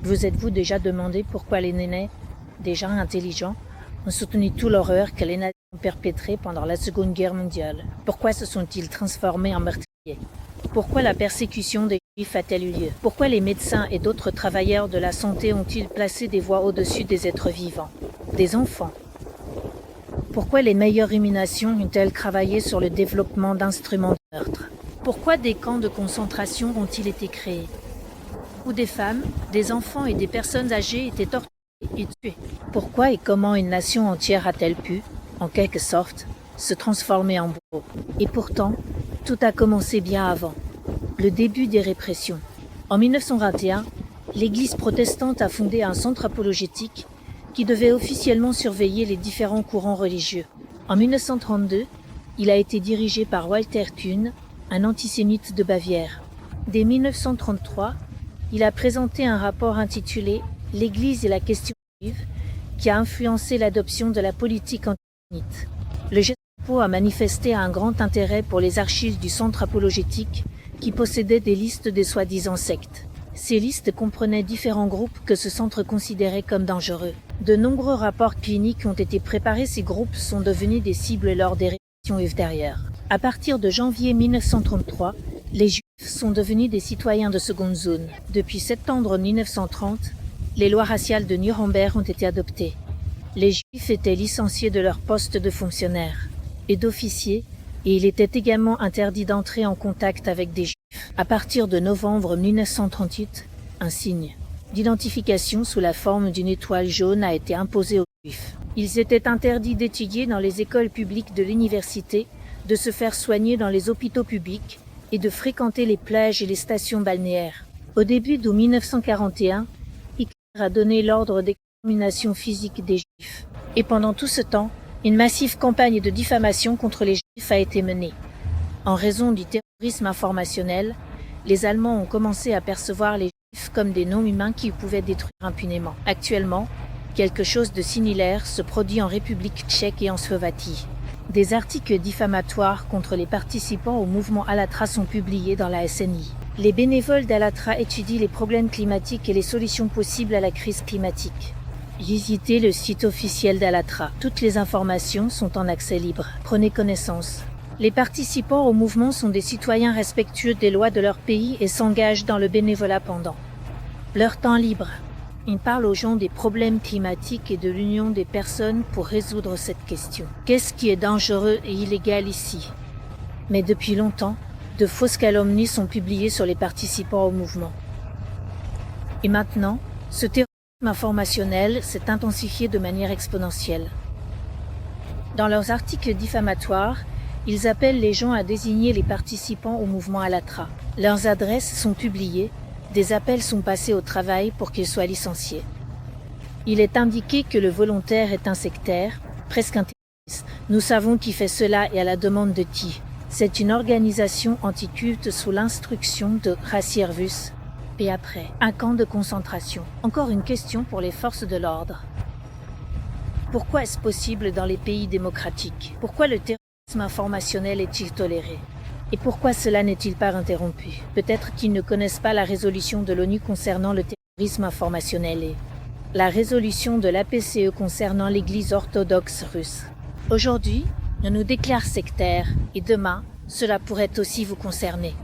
Vous êtes-vous déjà demandé pourquoi les nénés, des gens intelligents, ont soutenu toute l'horreur que les nazis ont perpétrée pendant la Seconde Guerre mondiale? Pourquoi se sont-ils transformés en meurtriers? Pourquoi la persécution des Juifs a-t-elle eu lieu? Pourquoi les médecins et d'autres travailleurs de la santé ont-ils placé des voix au-dessus des êtres vivants, des enfants? Pourquoi les meilleures ruminations ont-elles travaillé sur le développement d'instruments de meurtre? Pourquoi des camps de concentration ont-ils été créés, où des femmes, des enfants et des personnes âgées étaient torturées et tuées? Pourquoi et comment une nation entière a-t-elle pu, en quelque sorte, se transformer en bourreau? Et pourtant, tout a commencé bien avant, le début des répressions. En 1921, l'Église protestante a fondé un centre apologétique qui devait officiellement surveiller les différents courants religieux. En 1932, il a été dirigé par Walter Thun, un antisémite de Bavière. Dès 1933, il a présenté un rapport intitulé « L'Église et la question juive » qui a influencé l'adoption de la politique antisémite. Le Gestapo a manifesté un grand intérêt pour les archives du centre apologétique qui possédait des listes des soi-disant sectes. Ces listes comprenaient différents groupes que ce centre considérait comme dangereux. De nombreux rapports cliniques ont été préparés, ces groupes sont devenus des cibles lors des répressions ultérieures. À partir de janvier 1933, les Juifs sont devenus des citoyens de seconde zone. Depuis septembre 1930, les lois raciales de Nuremberg ont été adoptées. Les Juifs étaient licenciés de leur poste de fonctionnaires et d'officiers, et il était également interdit d'entrer en contact avec des Juifs. À partir de novembre 1938, un signe d'identification sous la forme d'une étoile jaune a été imposé aux Juifs. Ils étaient interdits d'étudier dans les écoles publiques de l'université, de se faire soigner dans les hôpitaux publics et de fréquenter les plages et les stations balnéaires. Au début d'août 1941, Hitler a donné l'ordre d'extermination physique des Juifs. Et pendant tout ce temps, une massive campagne de diffamation contre les Juifs a été menée. En raison du terrorisme informationnel, les Allemands ont commencé à percevoir les Juifs comme des non-humains qui pouvaient détruire impunément. Actuellement, quelque chose de similaire se produit en République tchèque et en Slovaquie. Des articles diffamatoires contre les participants au mouvement Allatra sont publiés dans la SNI. Les bénévoles d'Allatra étudient les problèmes climatiques et les solutions possibles à la crise climatique. Visitez le site officiel d'Allatra. Toutes les informations sont en accès libre. Prenez connaissance. Les participants au mouvement sont des citoyens respectueux des lois de leur pays et s'engagent dans le bénévolat pendant leur temps libre. Ils parlent aux gens des problèmes climatiques et de l'union des personnes pour résoudre cette question. Qu'est-ce qui est dangereux et illégal ici? Mais depuis longtemps, de fausses calomnies sont publiées sur les participants au mouvement. Et maintenant, ce terrorisme informationnel s'est intensifié de manière exponentielle. Dans leurs articles diffamatoires, ils appellent les gens à désigner les participants au mouvement Allatra. Leurs adresses sont publiées, des appels sont passés au travail pour qu'ils soient licenciés. Il est indiqué que le volontaire est un sectaire, presque un terroriste. Nous savons qui fait cela et à la demande de qui. C'est une organisation anticulte sous l'instruction de Raciervus. Et après, un camp de concentration. Encore une question pour les forces de l'ordre. Pourquoi est-ce possible dans les pays démocratiques? Pourquoi le terrorisme informationnel est-il toléré? Et pourquoi cela n'est-il pas interrompu? Peut-être qu'ils ne connaissent pas la résolution de l'ONU concernant le terrorisme informationnel et la résolution de l'APCE concernant l'Église orthodoxe russe. Aujourd'hui, on nous déclare sectaires et demain, cela pourrait aussi vous concerner.